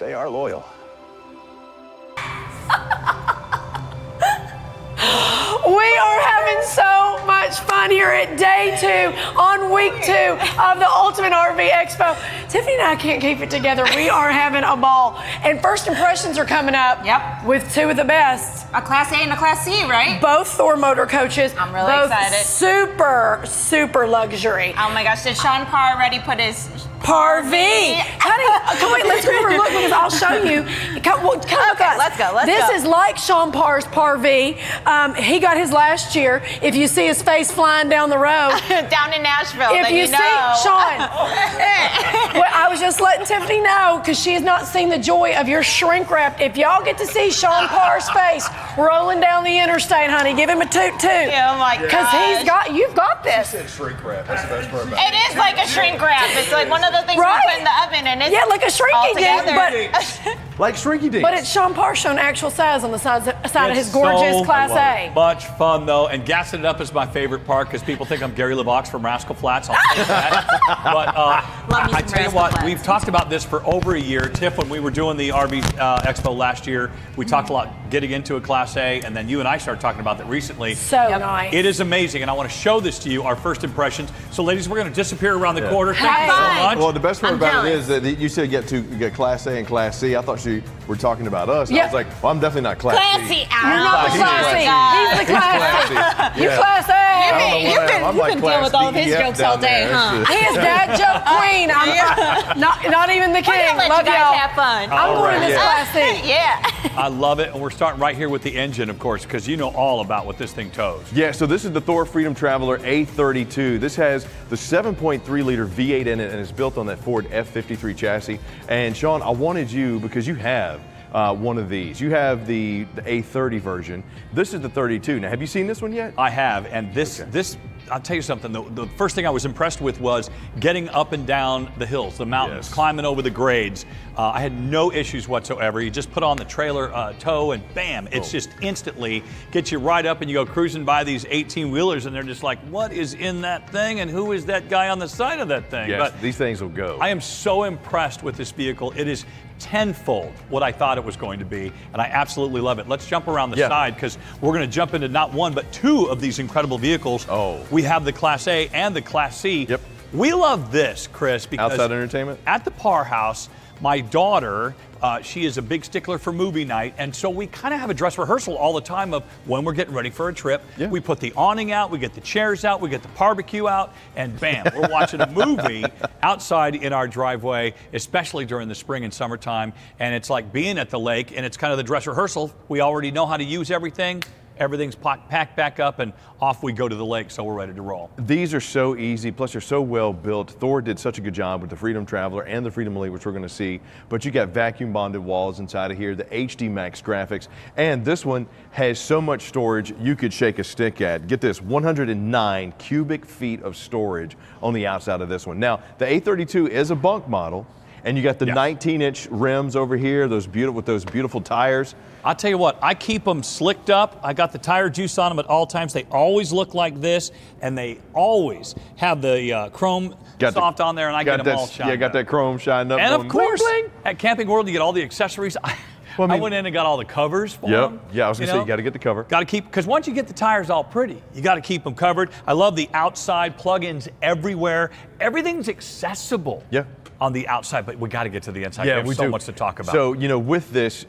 They are loyal. We are having so much fun here at day 2 on week 2 of the Ultimate RV Expo. Tiffany and I can't keep it together. We are having a ball. And first impressions are coming up with 2 of the best. A Class A and a Class C, right? Both Thor motor coaches. I'm really excited. Super, super luxury. Oh my gosh, did Sean Parr already put his RV? Honey, come wait, let's go over and look because I'll show you. Come look up. Let's go, This is like Sean Parr's RV. He got his last year. If you see his face flying down the road. Down in Nashville, if then you see, Sean, well, I was just letting Tiffany know because she has not seen the joy of your shrink wrap. If y'all get to see Sean Parr's face rolling down the interstate, honey, give him a toot toot. Oh my gosh. Because you've got this. She said shrink wrap. That's the best part about it. It is like a shrink wrap. It's like one of the things we put in the oven, and it's like a shrinky dink, but like shrinky dinks. But it's Sean Parr showing actual size on the side of his gorgeous Class A. Much fun though, and gassing it up is my favorite part because people think I'm Gary LeVox from Rascal Flatts. I'll take that. But I tell you what, we've talked about this for over a year. Tiff, when we were doing the RV Expo last year, we talked a lot getting into a Class A, and then you and I started talking about that recently. So nice. It is amazing, and I want to show this to you, our first impressions. So ladies, we're going to disappear around the corner. Thank you so much. Well, the best part about it is that you said you get Class A and Class C. I thought you were talking about us. I was like, well, I'm definitely not Class C. You're not the Class C. He's the Class C. You Class A. You can deal with all of his jokes all day, huh? He is dad joke queen. I'm not even the king. Love y'all. Have fun. I'm going to this Class C. Yeah. I love it, and we're starting right here with the engine, of course, because you know all about what this thing tows. Yeah, so this is the Thor Freedom Traveler A32. This has the 7.3-liter V8 in it, and it's built on that Ford F53 chassis. And Sean, I wanted you, because you have one of these. You have the A30 version. This is the 32. Now, have you seen this one yet? I have, and this I'll tell you something, the first thing I was impressed with was getting up and down the hills, the mountains, climbing over the grades. I had no issues whatsoever. You just put on the trailer tow and bam, it's just instantly gets you right up and you go cruising by these 18-wheelers and they're just like, what is in that thing and who is that guy on the side of that thing? Yes, but these things will go. I am so impressed with this vehicle. It is tenfold what I thought it was going to be, and I absolutely love it. Let's jump around the side because we're going to jump into not one but 2 of these incredible vehicles. We have the Class A and the Class C. We love this, Chris, because outside entertainment at the Parr House, my daughter, she is a big stickler for movie night, and so we kind of have a dress rehearsal all the time of when we're getting ready for a trip. We put the awning out, we get the chairs out, we get the barbecue out, and bam, we're watching a movie outside in our driveway, especially during the spring and summertime, and it's like being at the lake, and it's kind of the dress rehearsal. We already know how to use everything. Everything's packed back up and off we go to the lake, so we're ready to roll. These are so easy, plus they're so well built. Thor did such a good job with the Freedom Traveler and the Freedom Elite, which we're going to see. But you got vacuum bonded walls inside of here, the HD Max graphics, and this one has so much storage you could shake a stick at. Get this, 109 cubic feet of storage on the outside of this one. Now, the A32 is a bunk model, and you got the 19-inch rims over here, those beautiful tires. I'll tell you what, I keep them slicked up. I got the tire juice on them at all times. They always look like this, and they always have the chrome soft on there, and I get them all shined up. Yeah, got that chrome shined up. And of course, bling, bling. At Camping World, you get all the accessories. I went in and got all the covers for them. Yeah, I was going to say, you got to get the cover. Got to keep, because once you get the tires all pretty, you got to keep them covered. I love the outside plug-ins everywhere. Everything's accessible. On the outside, but we got to get to the inside. Yeah, we have so much to talk about. So, with this,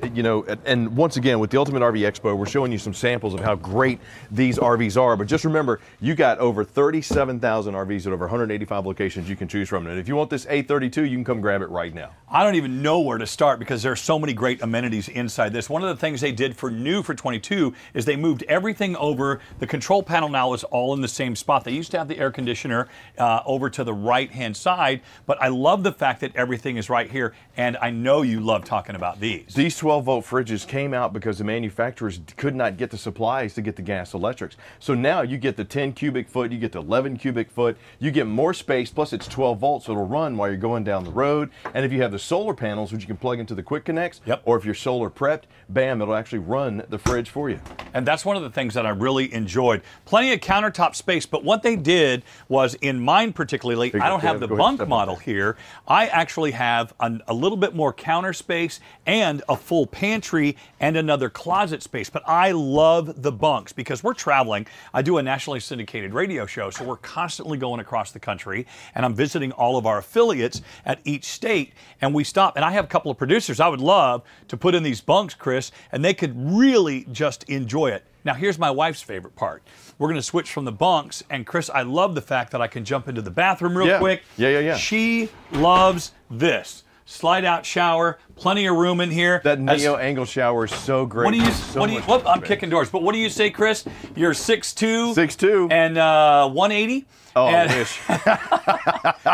and once again, with the Ultimate RV Expo, we're showing you some samples of how great these RVs are. But just remember, you got over 37,000 RVs at over 185 locations you can choose from. And if you want this A32, you can come grab it right now. I don't even know where to start because there's so many great amenities inside this. One of the things they did for 22 is they moved everything over. The control panel now is all in the same spot. They used to have the air conditioner over to the right-hand side, but I love the fact that everything is right here, and I know you love talking about these. These 12-volt fridges came out because the manufacturers could not get the supplies to get the gas electrics. So now you get the 10 cubic foot, you get the 11 cubic foot, you get more space, plus it's 12 volts, so it'll run while you're going down the road. And if you have the solar panels, which you can plug into the quick connects, or if you're solar prepped, bam, it'll actually run the fridge for you. And that's one of the things that I really enjoyed. Plenty of countertop space, but what they did was, in mine particularly, I don't have the bunk model here. I actually have a little bit more counter space and a full pantry and another closet space. But I love the bunks because we're traveling. I do a nationally syndicated radio show, so we're constantly going across the country, and I'm visiting all of our affiliates at each state, and we stop. And I have a couple of producers I would love to put in these bunks, Chris, and they could really just enjoy it. Now, here's my wife's favorite part. We're going to switch from the bunks, and Chris, I love the fact that I can jump into the bathroom real quick. Yeah. She loves this. Slide out shower, plenty of room in here. That neo angle shower is so great. I'm kicking doors, but what do you say, Chris? You're 6'2". 6'2". And 180? Oh, I wish.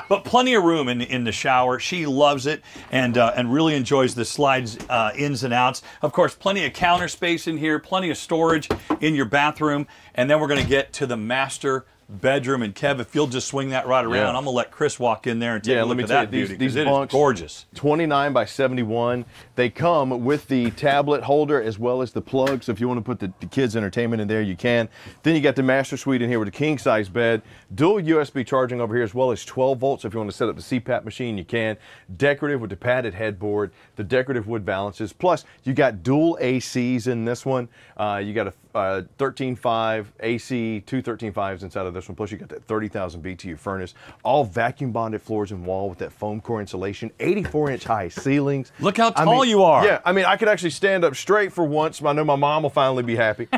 But plenty of room in the shower. She loves it and really enjoys the slides ins and outs. Of course, plenty of counter space in here, plenty of storage in your bathroom. And then we're going to get to the master bedroom. And Kev, if you'll just swing that right around, I'm going to let Chris walk in there and take a look at that beauty. These it bunks, is gorgeous. 29 by 71. They come with the tablet holder as well as the plug. So if you want to put the kids' entertainment in there, you can. Then you got the master suite in here with a king size bed, dual USB charging over here as well as 12 volts. If you want to set up the CPAP machine, you can. Decorative with the padded headboard, the decorative wood valances. Plus, you got dual ACs in this one. You got a 13.5 AC, two 13.5s inside of this one. Plus, you got that 30,000 BTU furnace. All vacuum bonded floors and wall with that foam core insulation. 84-inch high ceilings. Look how tall you are. Yeah, I mean, I could actually stand up straight for once. I know my mom will finally be happy.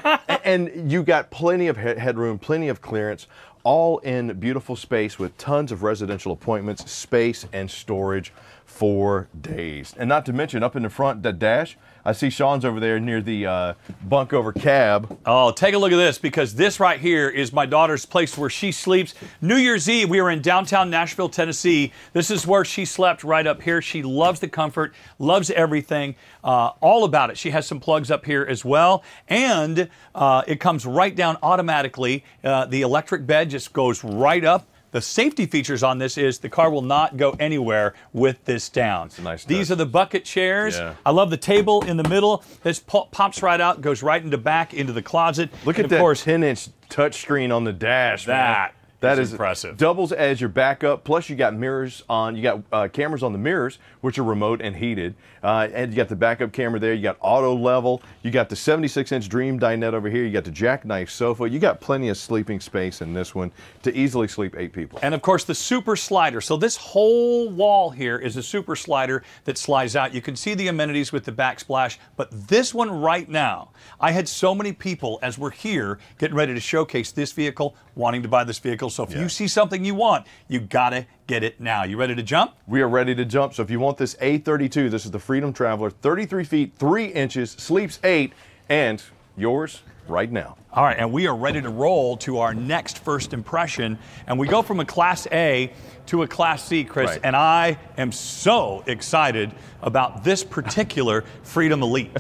And you got plenty of headroom, plenty of clearance, all in beautiful space with tons of residential appointments, space, and storage for days. And not to mention, up in the front, that dash, I see Sean's over there near the bunk over cab. Oh, take a look at this, because this right here is my daughter's place where she sleeps. New Year's Eve, we were in downtown Nashville, Tennessee. This is where she slept, right up here. She loves the comfort, loves everything, all about it. She has some plugs up here as well, and it comes right down automatically. The electric bed just goes right up. The safety features on this is the car will not go anywhere with this down. Nice. These are the bucket chairs. Yeah. I love the table in the middle. This pops right out, goes right into back into the closet. Look at that 10-inch touchscreen on the dash. That is impressive. Doubles as your backup. Plus, you got mirrors on. You got cameras on the mirrors, which are remote and heated. And you got the backup camera there. You got auto level. You got the 76-inch Dream dinette over here. You got the jackknife sofa. You got plenty of sleeping space in this one to easily sleep 8 people. And of course, the super slider. So this whole wall here is a super slider that slides out. You can see the amenities with the backsplash, but this one right now, I had so many people as we're here getting ready to showcase this vehicle, wanting to buy this vehicle. So if you see something you want, you gotta get it now. You ready to jump? We are ready to jump. So if you want this A32, this is the Freedom Traveler, 33 feet, 3 inches, sleeps 8, and yours right now. All right, and we are ready to roll to our next first impression. And we go from a Class A to a Class C, Chris. Right. And I am so excited about this particular Freedom Elite.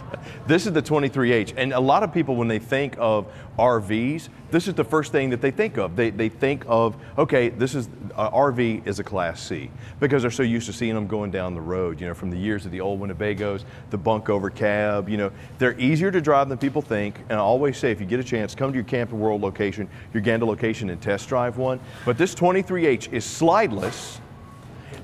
This is the 23H. And a lot of people, when they think of RVs, this is the first thing that they think of. They think of, okay, this is RV is a Class C, because they're so used to seeing them going down the road, you know, from the years of the old Winnebagos, the bunk over cab, you know. They're easier to drive than people think. And I always say, if you get a chance, come to your Camping World location, your Gander location, and test drive one. But this 23H is slideless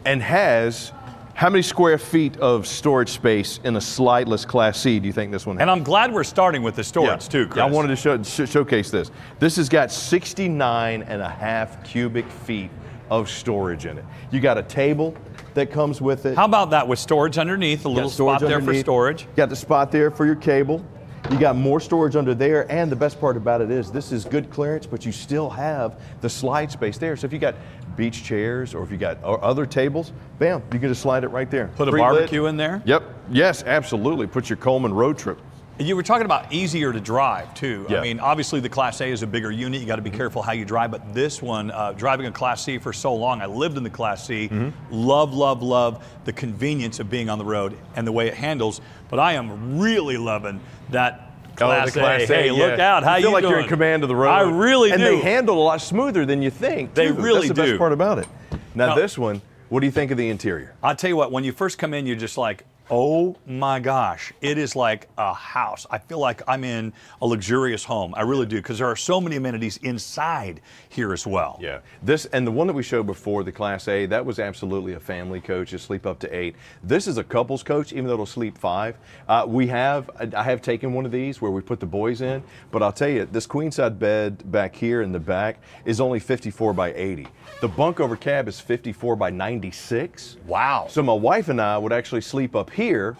and has how many square feet of storage space in a slideless Class C do you think this one has? And I'm glad we're starting with the storage too, Chris. I wanted to showcase this. This has got 69.5 cubic feet of storage in it. You got a table that comes with it. How about that with storage underneath, a little spot there for storage? You got the spot there for your cable. You got more storage under there, and the best part about it is this is good clearance, but you still have the slide space there. So if you got beach chairs or if you got other tables, bam, you can just slide it right there. Put a barbecue in there? Yep. Yes, absolutely. Put your Coleman road trip. You were talking about easier to drive too. Yeah. I mean, obviously the Class A is a bigger unit. You got to be careful how you drive, but this one, driving a Class C for so long, I lived in the Class C, love, love, love the convenience of being on the road and the way it handles, but I am really loving that Class A. Hey, look out, how you feel like doing? You're in command of the road. I really do. And they handle a lot smoother than you think, too. They really do. That's the best part about it. Now this one, what do you think of the interior? I'll tell you what, when you first come in, you're just like, Oh my gosh, it is like a house. I feel like I'm in a luxurious home. I really do, because there are so many amenities inside here as well. Yeah, this and the one that we showed before, the Class A, that was absolutely a family coach. You sleep up to 8. This is a couples coach, even though it'll sleep 5. I have taken one of these where we put the boys in, but I'll tell you, this queen side bed back here in the back is only 54 by 80. The bunk over cab is 54 by 96. Wow. So my wife and I would actually sleep up here,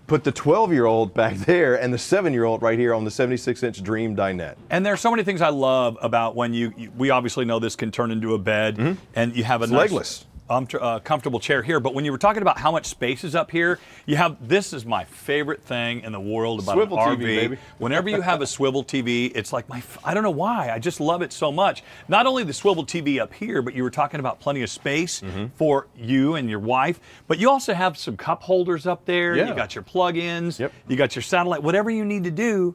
put the 12-year-old back there, and the 7-year-old right here on the 76-inch Dream dinette. And there's so many things I love about when we obviously know this can turn into a bed, and you have a nice, legless. Comfortable chair here. But when you were talking about how much space is up here, this is my favorite thing in the world about swivel an RV. TV, baby. Whenever you have a swivel TV, it's like I don't know why, I just love it so much. Not only the swivel TV up here, but you were talking about plenty of space for you and your wife, but you also have some cup holders up there. Yeah. You got your plug-ins, Yep. you got your satellite, whatever you need to do.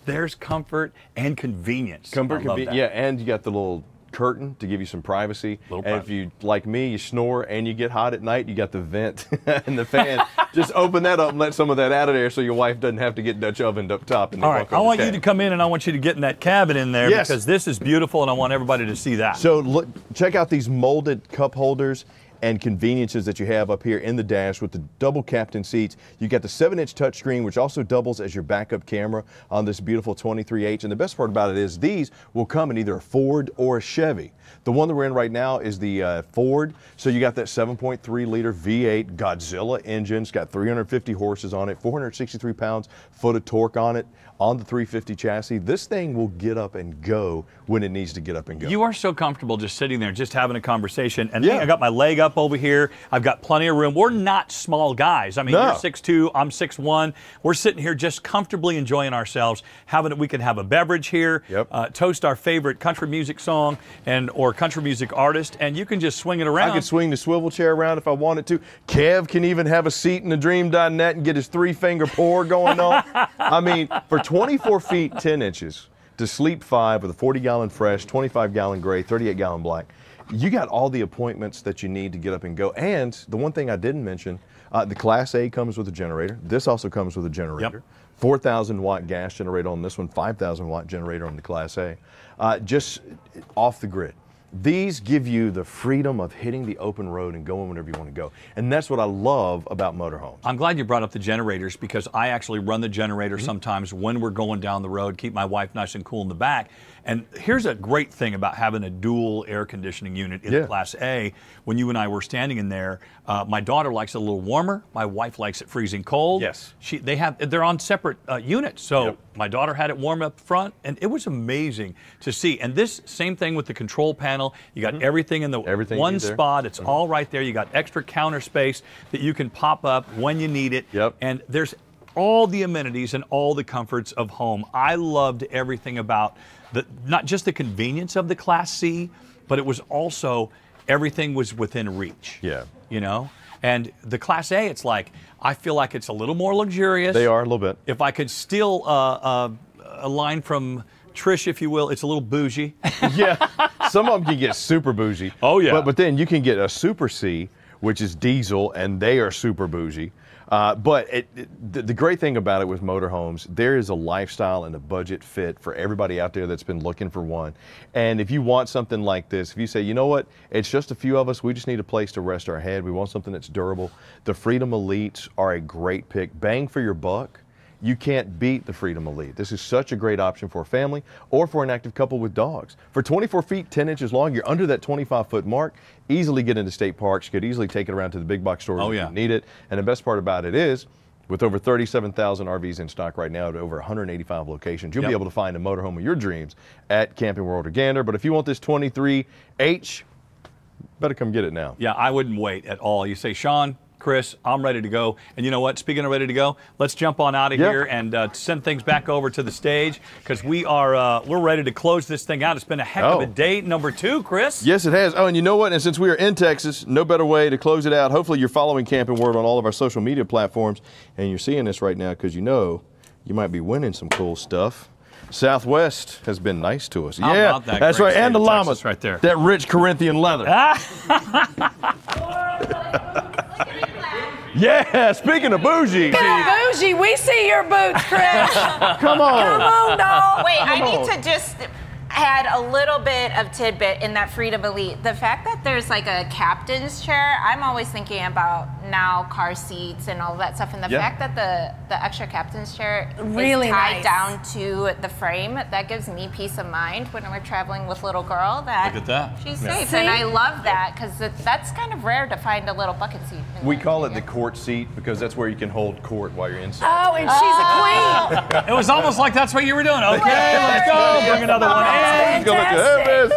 There's comfort and convenience. Comfort, I love that. yeah, and you got the little curtain to give you some privacy. And if you, like me, you snore and you get hot at night, you got the vent and the fan. Just open that up and let some of that out of there so your wife doesn't have to get Dutch ovened up top. And all right, I want you to come in and I want you to get in that cabin in there, yes, because this is beautiful and I want everybody to see that. So look, check out these molded cup holders and conveniences that you have up here in the dash with the double captain seats. You got the 7-inch touchscreen, which also doubles as your backup camera on this beautiful 23H. And the best part about it is these will come in either a Ford or a Chevy. The one that we're in right now is the Ford. So you got that 7.3 liter V8 Godzilla engine. It's got 350 horses on it, 463 pounds-foot of torque on it, on the 350 chassis. This thing will get up and go when it needs to get up and go. You are so comfortable just sitting there, just having a conversation. And hey, I got my leg up over here. I've got plenty of room. We're not small guys. I mean, you're 6'2", I'm 6'1". We're sitting here just comfortably enjoying ourselves. We can have a beverage here, toast our favorite country music song or country music artist, and you can just swing it around. I could swing the swivel chair around if I wanted to. Kev can even have a seat in the Dream dinette and get his 3-finger pour going on. I mean, for 24 feet, 10 inches, to sleep 5 with a 40-gallon fresh, 25-gallon gray, 38-gallon black, you got all the appointments that you need to get up and go. And the one thing I didn't mention, the Class A comes with a generator. This also comes with a generator. 4,000-watt gas generator on this one, 5,000-watt generator on the Class A. Just off the grid. These give you the freedom of hitting the open road and going whenever you want to go. And that's what I love about motorhomes. I'm glad you brought up the generators, because I actually run the generator sometimes when we're going down the road, keep my wife nice and cool in the back. And here's a great thing about having a dual air conditioning unit in the Class A. When you and I were standing in there, my daughter likes it a little warmer. My wife likes it freezing cold. Yes. They're on separate units. So my daughter had it warm up front, and it was amazing to see. And this same thing with the control panel. You got everything in the one spot. It's all right there. You got extra counter space that you can pop up when you need it. And there's all the amenities and all the comforts of home. I loved everything about not just the convenience of the Class C, but it was also everything was within reach. You know? And the Class A, it's like, I feel like it's a little more luxurious. They are a little bit. If I could steal a line from Trish, if you will, it's a little bougie. Some of them can get super bougie. Oh, yeah. But then you can get a Super C, which is diesel, and they are super bougie. But the great thing about it with motorhomes, there is a lifestyle and a budget fit for everybody out there that's been looking for one. And if you want something like this, if you say, you know what, it's just a few of us, we just need a place to rest our head, we want something that's durable, the Freedom Elites are a great pick. Bang for your buck. You can't beat the Freedom Elite. This is such a great option for a family or for an active couple with dogs. For 24 feet, 10 inches long, you're under that 25-foot mark. Easily get into state parks. You could easily take it around to the big box stores if you need it. And the best part about it is, with over 37,000 RVs in stock right now at over 185 locations, you'll be able to find a motorhome of your dreams at Camping World or Gander. But if you want this 23H, better come get it now. Yeah, I wouldn't wait at all. You say, Sean, Chris, I'm ready to go. And you know what? Speaking of ready to go, let's jump on out of here and send things back over to the stage, because we're ready to close this thing out. It's been a heck of a day, number 2, Chris. Yes, it has. Oh, and you know what? And since we are in Texas, no better way to close it out. Hopefully you're following Camping World on all of our social media platforms, and you're seeing this right now because you know you might be winning some cool stuff. Southwest has been nice to us. How about that? That's right. And the llamas right there. That rich Corinthian leather. Yeah, speaking of bougie. Bougie, we see your boots, Chris. Come on. Come on, dog. Wait, I need to just add a little bit of tidbit in that Freedom Elite. The fact that there's like a captain's chair, I'm always thinking about now car seats and all of that stuff. And the fact that the extra captain's chair really is tied nice. down to the frame, that gives me peace of mind when we're traveling with little girl that, Look at that. she's safe. And I love that because that's kind of rare to find a little bucket seat. We call it the court seat because that's where you can hold court while you're inside. Oh, and she's a queen. It was almost like that's what you were doing. Okay, let's go. Bring another one in. Fantastic.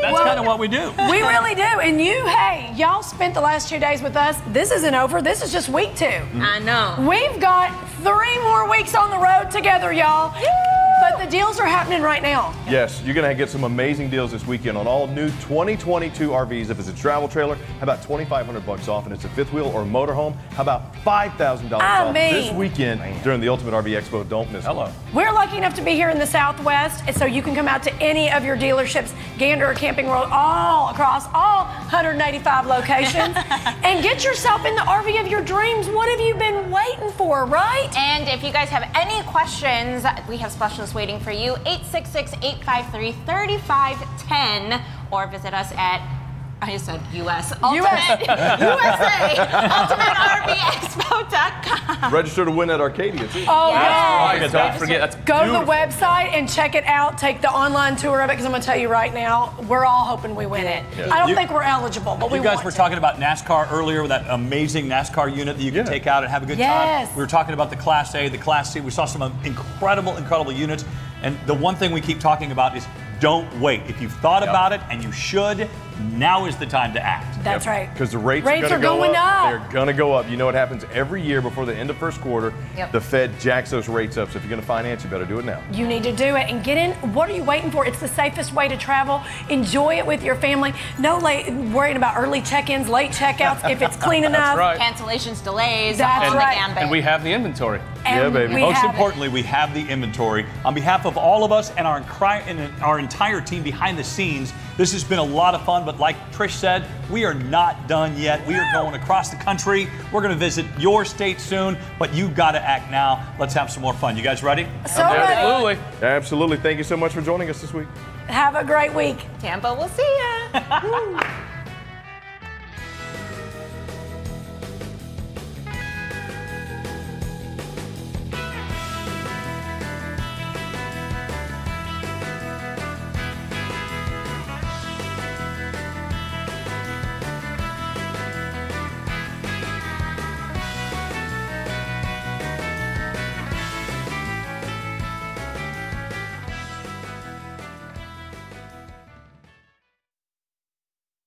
That's kind of what we do. We really do. And hey, y'all spent the last 2 days with us. This isn't over. This is just week 2. I know. We've got 3 more weeks on the road together, y'all. But the deals are happening right now. Yes, you're going to get some amazing deals this weekend on all new 2022 RVs. If it's a travel trailer, how about $2,500 off? And it's a fifth wheel or motorhome, how about $5,000 off this weekend during the Ultimate RV Expo? Don't miss it. We're lucky enough to be here in the Southwest, and so you can come out to any of your dealerships, Gander or Camping World, all across all 185 locations, and get yourself in the RV of your dreams. What have you been waiting for, right? And if you guys have any questions, we have specialists waiting for you. 866-853-3510, or visit us at, I just said US. USA. UltimateRVExpo.com. Register to win at Arcadia, too. Oh, yeah. Don't forget, that's Go to the website and check it out. Take the online tour of it, because I'm going to tell you right now, we're all hoping we win it. Yeah. I don't think we're eligible, but we want to. You guys were talking about NASCAR earlier, with that amazing NASCAR unit that you can take out and have a good time. We were talking about the Class A, the Class C. We saw some incredible units. And the one thing we keep talking about is don't wait. If you've thought about it, and you should, now is the time to act. That's right. Because the rates are going up. They're going to go up. You know what happens every year before the end of first quarter. The Fed jacks those rates up. So if you're going to finance, you better do it now. You need to do it and get in. What are you waiting for? It's the safest way to travel. Enjoy it with your family. No worrying about early check-ins, late checkouts. If it's clean enough. Right. Cancellations, delays. That's right. And we have the inventory. Yeah, baby. Most importantly, we have the inventory. On behalf of all of us and our entire team behind the scenes, this has been a lot of fun, but like Trish said, we are not done yet. We are going across the country. We're going to visit your state soon, but you got to act now. Let's have some more fun. You guys ready? So ready. Absolutely. Absolutely. Thank you so much for joining us this week. Have a great week. Tampa, we'll see ya.